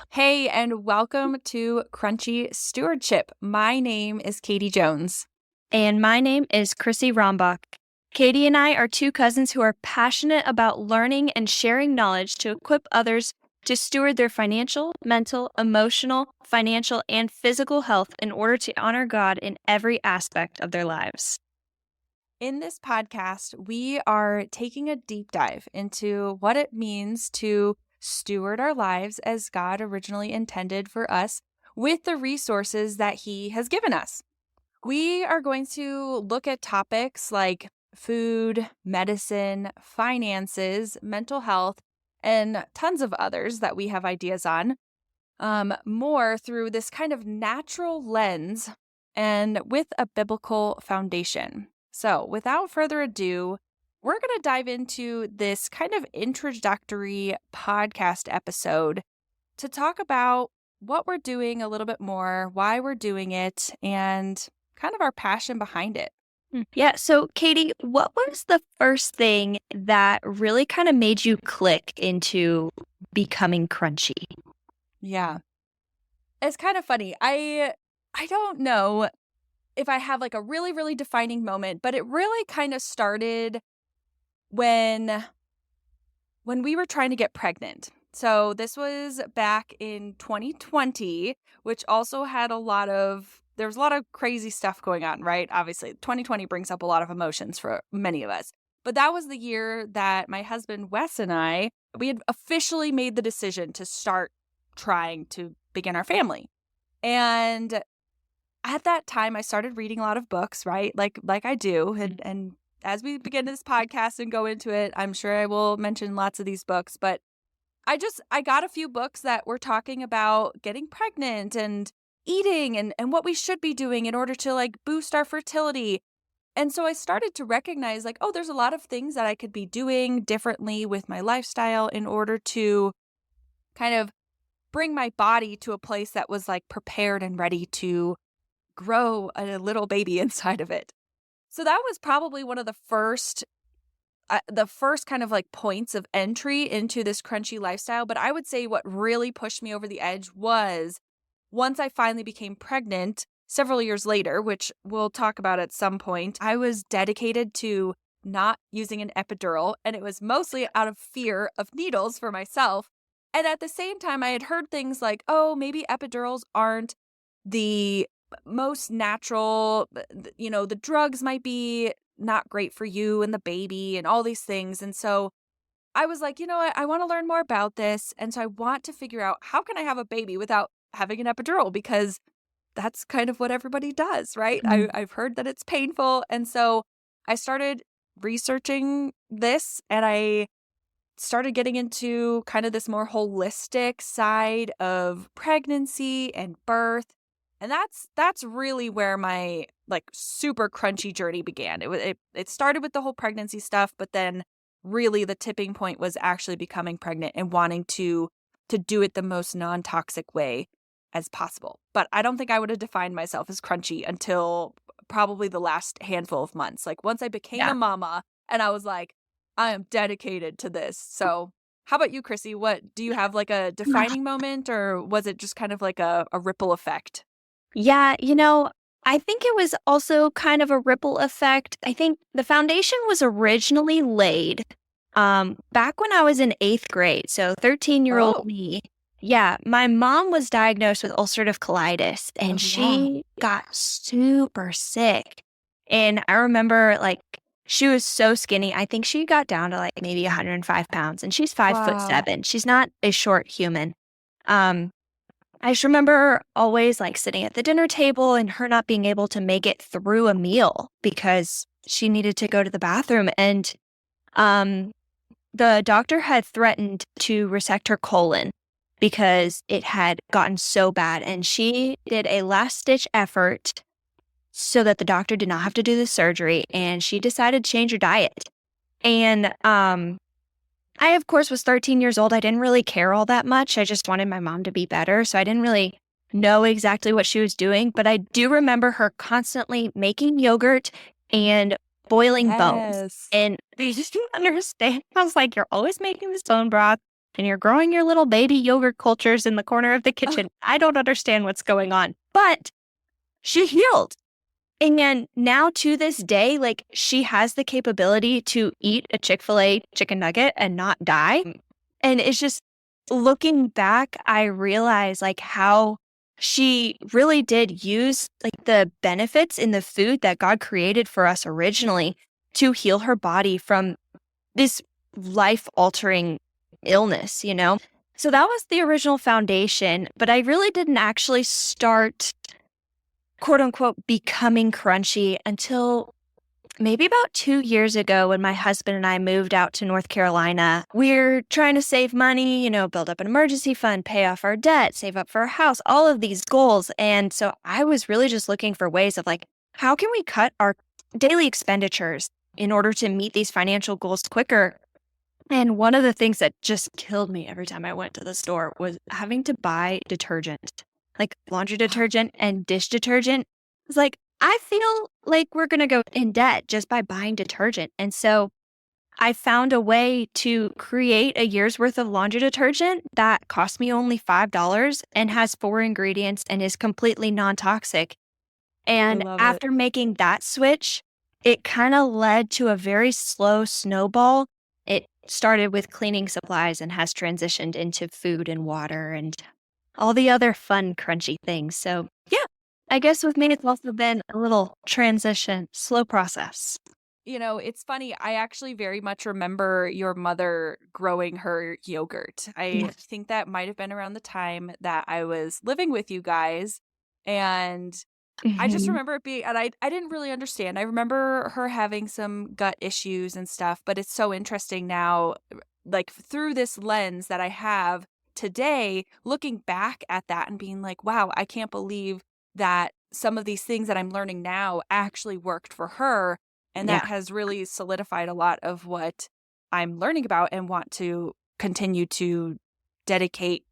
Hey, and welcome to Crunchy Stewardship. My name is Katie Jones. And my name is Chrissy Rombach. Katie and I are two cousins who are passionate about learning and sharing knowledge to equip others to steward their financial, mental, emotional, financial, and physical health in order to honor God in every aspect of their lives. In this podcast, we are taking a deep dive into what it means to steward our lives as God originally intended for us with the resources that He has given us. We are going to look at topics like food, medicine, finances, mental health, and tons of others that we have ideas on, more through this kind of natural lens and with a biblical foundation. So, without further ado, we're going to dive into this kind of introductory podcast episode to talk about what we're doing a little bit more, why we're doing it, and kind of our passion behind it. Yeah. So, Katie, what was the first thing that really kind of made you click into becoming crunchy? Yeah. It's kind of funny. I don't know if I have like a really, really defining moment, but it really kind of started when we were trying to get pregnant. So this was back in 2020, which also had there was a lot of crazy stuff going on, right? Obviously, 2020 brings up a lot of emotions for many of us. But that was the year that my husband Wes and we had officially made the decision to start trying to begin our family. And at that time I started reading a lot of books, right? Like I do. And as we begin this podcast and go into it, I'm sure I will mention lots of these books, but I got a few books that were talking about getting pregnant and eating and what we should be doing in order to like boost our fertility. And so I started to recognize like, oh, there's a lot of things that I could be doing differently with my lifestyle in order to kind of bring my body to a place that was like prepared and ready to grow a little baby inside of it. So that was probably one of the first kind of like points of entry into this crunchy lifestyle. But I would say what really pushed me over the edge was once I finally became pregnant several years later, which we'll talk about at some point, I was dedicated to not using an epidural. And it was mostly out of fear of needles for myself. And at the same time, I had heard things like, oh, maybe epidurals aren't the most natural, the drugs might be not great for you and the baby and all these things. And so I was like, you know what? I want to learn more about this. And so I want to figure out how can I have a baby without having an epidural, because that's kind of what everybody does, right? I've heard that it's painful. And so I started researching this and I started getting into kind of this more holistic side of pregnancy and birth. And that's really where my like super crunchy journey began. It started with the whole pregnancy stuff, but then really the tipping point was actually becoming pregnant and wanting to do it the most non-toxic way as possible. But I don't think I would have defined myself as crunchy until probably the last handful of months. Like once I became a mama and I was like, I am dedicated to this. So how about you, Chrissy? What do you have like a defining moment, or was it just kind of like a ripple effect? Yeah, I think it was also kind of a ripple effect. I think the foundation was originally laid back when I was in 8th grade. So 13-year-old me. Yeah, my mom was diagnosed with ulcerative colitis and she got super sick. And I remember like she was so skinny. I think she got down to like maybe 105 pounds and she's 5'7". She's not a short human. I just remember always like sitting at the dinner table and her not being able to make it through a meal because she needed to go to the bathroom. And the doctor had threatened to resect her colon because it had gotten so bad. And she did a last-ditch effort so that the doctor did not have to do the surgery. And she decided to change her diet. And I, of course, was 13 years old. I didn't really care all that much. I just wanted my mom to be better. So I didn't really know exactly what she was doing. But I do remember her constantly making yogurt and boiling bones. And they just didn't understand. I was like, you're always making this bone broth. and you're growing your little baby yogurt cultures in the corner of the kitchen. I don't understand what's going on. But she healed. And now to this day, like she has the capability to eat a Chick-fil-A chicken nugget and not die. And it's just looking back, I realize like how she really did use like the benefits in the food that God created for us originally to heal her body from this life-altering illness, you know? So that was the original foundation, but I really didn't actually start quote unquote becoming crunchy until maybe about 2 years ago when my husband and I moved out to North Carolina. We're trying to save money, you know, build up an emergency fund, pay off our debt, save up for a house, all of these goals. And so I was really just looking for ways of like, how can we cut our daily expenditures in order to meet these financial goals quicker? And one of the things that just killed me every time I went to the store was having to buy detergent, like laundry detergent and dish detergent. It's like, I feel like we're going to go in debt just by buying detergent. And so I found a way to create a year's worth of laundry detergent that cost me only $5 and has 4 ingredients and is completely non-toxic. I And love it. after making that switch, it kind of led to a very slow snowball. It started with cleaning supplies and has transitioned into food and water and all the other fun, crunchy things. So, yeah, I guess with me, it's also been a little transition, slow process. You know, it's funny. I actually very much remember your mother growing her yogurt. I Yes. think that might have been around the time that I was living with you guys. And I just Mhm. remember it being, and I didn't really understand. I remember her having some gut issues and stuff, but it's so interesting now, like through this lens that I have today, looking back at that and being like, wow, I can't believe that some of these things that I'm learning now actually worked for her. And Yeah. that has really solidified a lot of what I'm learning about and want to continue to dedicate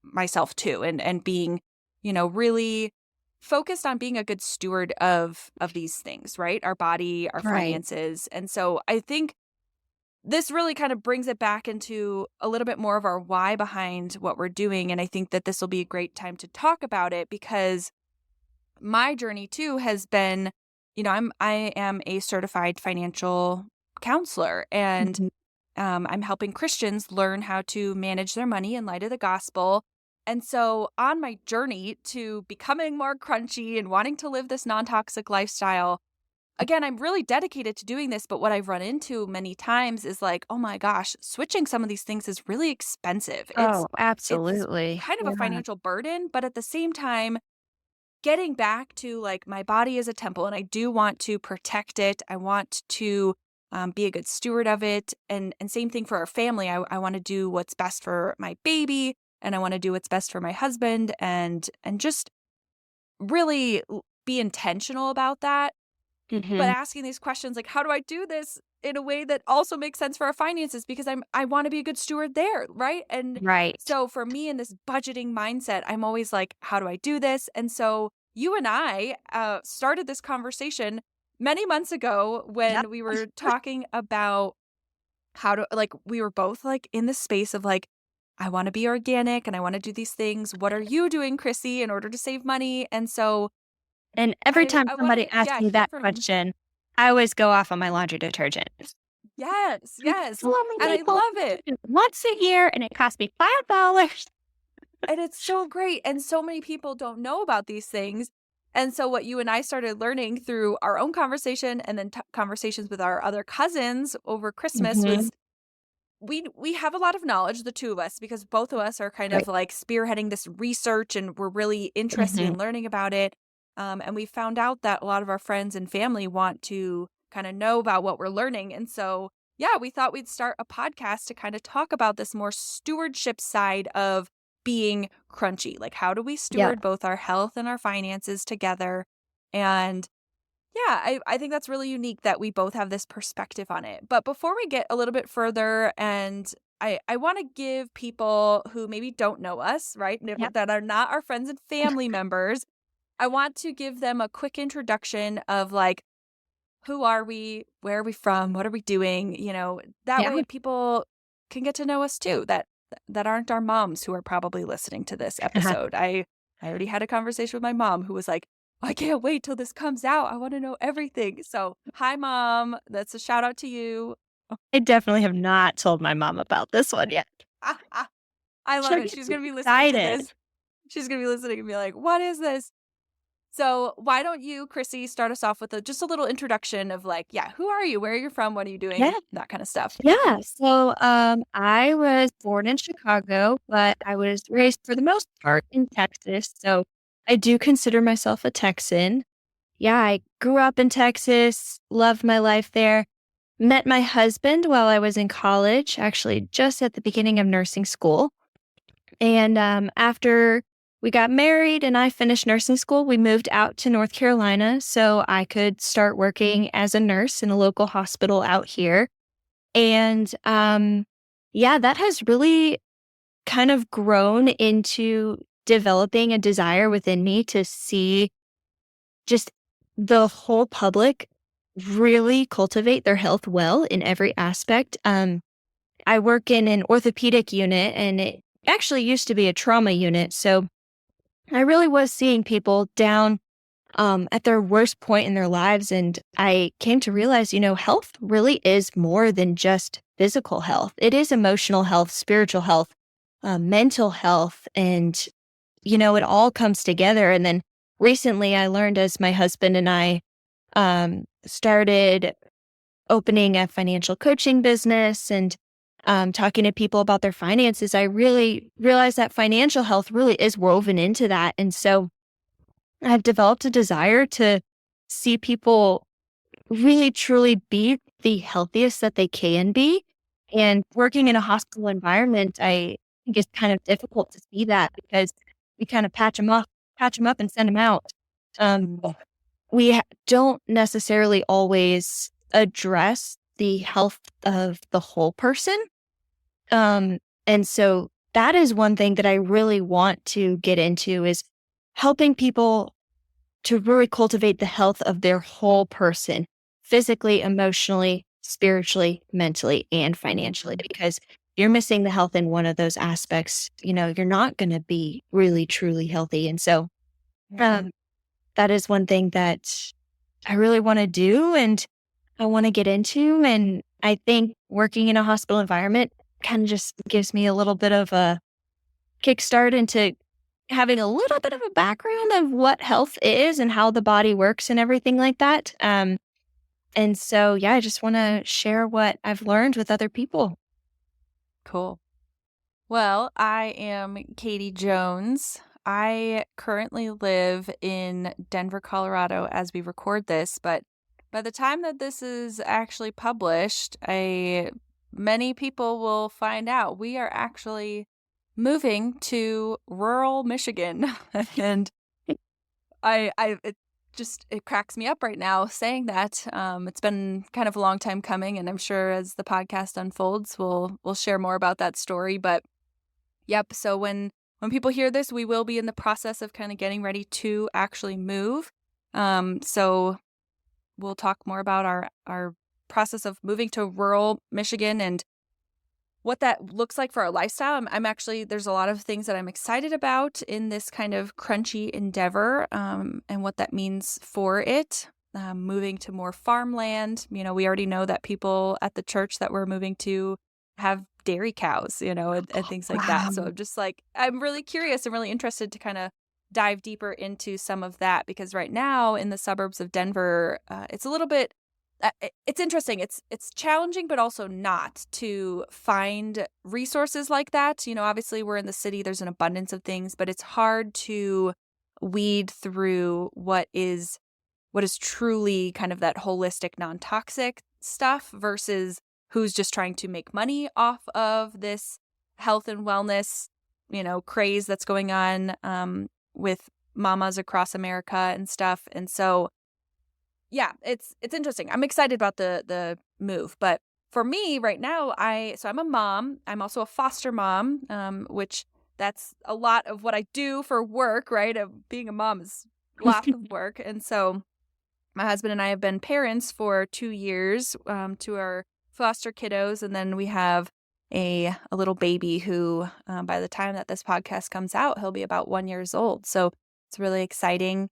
myself to and being, really focused on being a good steward of these things, right? Our body, our Right. finances. And so I think this really kind of brings it back into a little bit more of our why behind what we're doing. And I think that this will be a great time to talk about it because my journey too has been, I am a certified financial counselor and Mhm. I'm helping Christians learn how to manage their money in light of the gospel. And so, on my journey to becoming more crunchy and wanting to live this non toxic lifestyle, again, I'm really dedicated to doing this. But what I've run into many times is like, oh my gosh, switching some of these things is really expensive. Oh, It's absolutely. kind of a Yeah. financial burden, but at the same time, getting back to like my body is a temple and I do want to protect it. I want to be a good steward of it. And same thing for our family. I want to do what's best for my baby and I want to do what's best for my husband and just really be intentional about that. But Mhm. asking these questions like, how do I do this in a way that also makes sense for our finances? Because I want to be a good steward there, right? And Right. so for me in this budgeting mindset, I'm always like, how do I do this? And so you and I started this conversation many months ago Yep. when we were talking about how to like we were both like in the space of like, I want to be organic and I want to do these things. What are you doing, Chrissy, in order to save money? And so And every I time I want somebody to asks me hear that from question, I always go off on my laundry detergent. yes, It's yes, only and I need love it, once a year, and it cost me $5. and it's so great, and so many people don't know about these things, and so what you and I started learning through our own conversation and then conversations with our other cousins over Christmas Mhm. was we have a lot of knowledge, the 2 of us, because both of us are kind of, Right. like, spearheading this research, and we're really interested Mhm. in learning about it, and we found out that a lot of our friends and family want to kinda know about what we're learning, and so, yeah, we thought we'd start a podcast to kinda talk about this more stewardship side of being crunchy, like, how do we Yeah. steward both our health and our finances together, and yeah, I think that's really unique that we both have this perspective on it. But before we get a little bit further, and I want to give people who maybe don't know us, right, Yep. that are not our friends and family members, I want to give them a quick introduction of like, who are we? Where are we from? What are we doing? That Yeah. way people can get to know us too. That that aren't our moms who are probably listening to this episode. I already had a conversation with my mom who was like, I can't wait till this comes out. I want to know everything. So, hi, Mom. That's a shout out to you. I definitely have not told my mom about this one yet. I love She'll it. get She's too going to be listening to excited. this. She's going to be listening and be like, what is this? So why don't you, Chrissy, start us off with just a little introduction of like, yeah, who are you? Where are you from? What are you doing? Yeah. That kind of stuff. Yeah. So I was born in Chicago, but I was raised for the most part in Texas. So I do consider myself a Texan. Yeah, I grew up in Texas, loved my life there. Met my husband while I was in college, actually just at the beginning of nursing school. And after we got married and I finished nursing school, we moved out to North Carolina so I could start working as a nurse in a local hospital out here. And yeah, that has really kind of grown into developing a desire within me to see just the whole public really cultivate their health well in every aspect. I work in an orthopedic unit and it actually used to be a trauma unit. So I really was seeing people down at their worst point in their lives. And I came to realize, health really is more than just physical health. It is emotional health, spiritual health, mental health. And, it all comes together. And then recently I learned as my husband and I started opening a financial coaching business and talking to people about their finances, I really realized that financial health really is woven into that. And so I've developed a desire to see people really truly be the healthiest that they can be. And working in a hospital environment, I think it's kind of difficult to see that because we kind of patch them up and send them out. We don't necessarily always address the health of the whole person. And so that is one thing that I really want to get into is helping people to really cultivate the health of their whole person, physically, emotionally, spiritually, mentally, and financially. Because if you're missing the health in one of those aspects, you're not going to be really, truly healthy. And so that is one thing that I really want to do and I want to get into. And I think working in a hospital environment kind of just gives me a little bit of a kickstart into having a little bit of a background of what health is and how the body works and everything like that. And so, yeah, I just want to share what I've learned with other people. Cool. Well, I am Katie Jones. I currently live in Denver, Colorado as we record this, but by the time that this is actually published, many people will find out we are actually moving to rural Michigan. And it cracks me up right now saying that. It's been kind of a long time coming, and I'm sure as the podcast unfolds, we'll share more about that story. But yep, so when people hear this, we will be in the process of kind of getting ready to actually move. So we'll talk more about our process of moving to rural Michigan and what that looks like for our lifestyle. I'm actually, there's a lot of things that I'm excited about in this kind of crunchy endeavor, and what that means for it. Moving to more farmland. We already know that people at the church that we're moving to have dairy cows, and things like that. So I'm really curious and really interested to kind of dive deeper into some of that, because right now in the suburbs of Denver, it's a little bit, it's interesting. It's challenging, but also not to find resources like that. Obviously we're in the city, there's an abundance of things, but it's hard to weed through what is truly kind of that holistic, non-toxic stuff versus who's just trying to make money off of this health and wellness, craze that's going on with mamas across America and stuff. And so, yeah, it's interesting. I'm excited about the move, but for me right now, I'm a mom. I'm also a foster mom, which that's a lot of what I do for work, right? Being a mom is lots of work. And so my husband and I have been parents for 2 years to our foster kiddos. And then we have a little baby who, by the time that this podcast comes out, he'll be about 1 year old. So it's really exciting.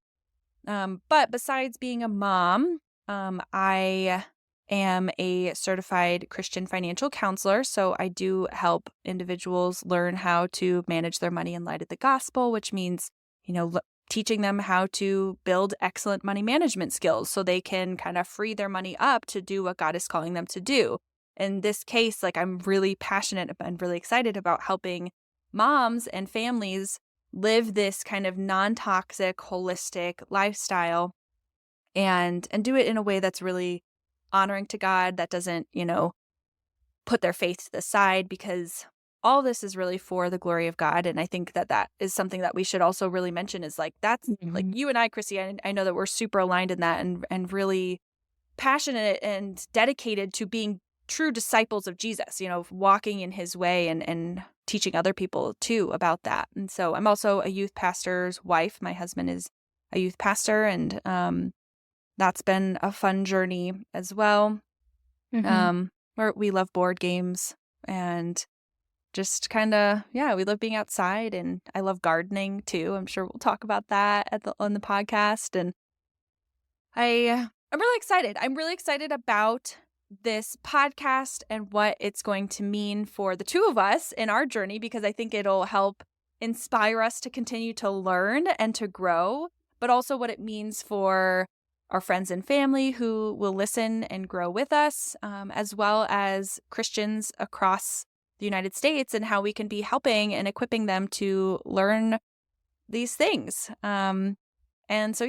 But besides being a mom, I am a certified Christian financial counselor. So I do help individuals learn how to manage their money in light of the gospel, which means, teaching them how to build excellent money management skills so they can kind of free their money up to do what God is calling them to do. In this case, I'm really passionate and really excited about helping moms and families live this kind of non-toxic, holistic lifestyle and do it in a way that's really honoring to God, that doesn't, put their faith to the side, because all this is really for the glory of God. And I think that is something that we should also really mention is that's you and I, Chrissy, I know that we're super aligned in that and really passionate and dedicated to being true disciples of Jesus, walking in his way and teaching other people too about that. And so I'm also a youth pastor's wife. My husband is a youth pastor, and that's been a fun journey as well. Where we love board games and just kind of, we love being outside, and I love gardening too. I'm sure we'll talk about that on the podcast. And I'm really excited. I'm really excited about this podcast and what it's going to mean for the two of us in our journey, because I think it'll help inspire us to continue to learn and to grow, but also what it means for our friends and family who will listen and grow with us, as well as Christians across the United States, and how we can be helping and equipping them to learn these things. And so,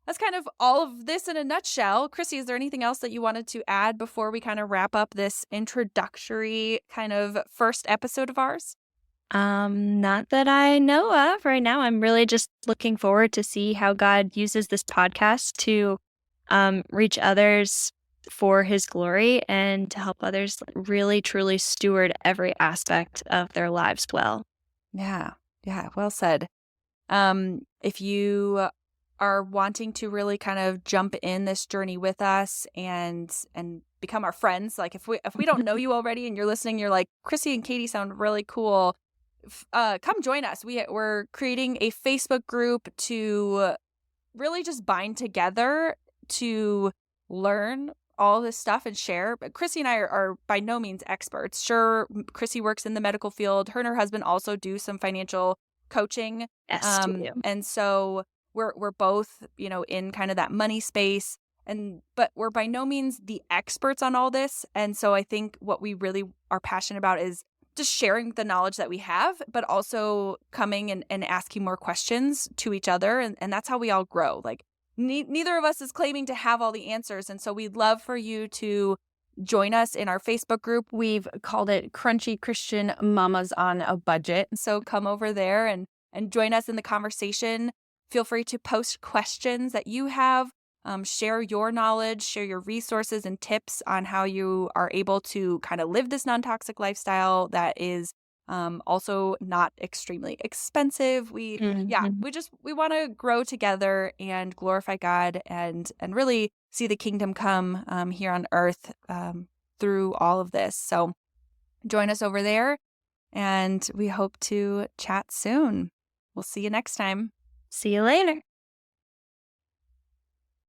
that's kind of all of this in a nutshell. Chrissy, is there anything else that you wanted to add before we kind of wrap up this introductory kind of first episode of ours? Not that I know of right now. I'm really just looking forward to see how God uses this podcast to reach others for his glory and to help others really, truly steward every aspect of their lives well. Yeah, well said. If you are wanting to really kind of jump in this journey with us and become our friends, if we don't know you already and you're listening, you're like, Chrissy and Katie sound really cool, come join us. We're creating a Facebook group to really just bind together to learn all this stuff and share. But Chrissy and I are by no means experts. Sure, Chrissy works in the medical field. Her and her husband also do some financial coaching. Yes, and so we're both, in kind of that money space, but we're by no means the experts on all this. And so I think what we really are passionate about is just sharing the knowledge that we have, but also coming and asking more questions to each other. And that's how we all grow. Neither of us is claiming to have all the answers. And so we'd love for you to join us in our Facebook group. We've called it Crunchy Christian Mamas on a Budget. So come over there and join us in the conversation. Feel free to post questions that you have. Share your knowledge, share your resources and tips on how you are able to kind of live this non-toxic lifestyle that is also not extremely expensive. We want to grow together and glorify God and really see the kingdom come here on earth through all of this. So join us over there, and we hope to chat soon. We'll see you next time. See you later.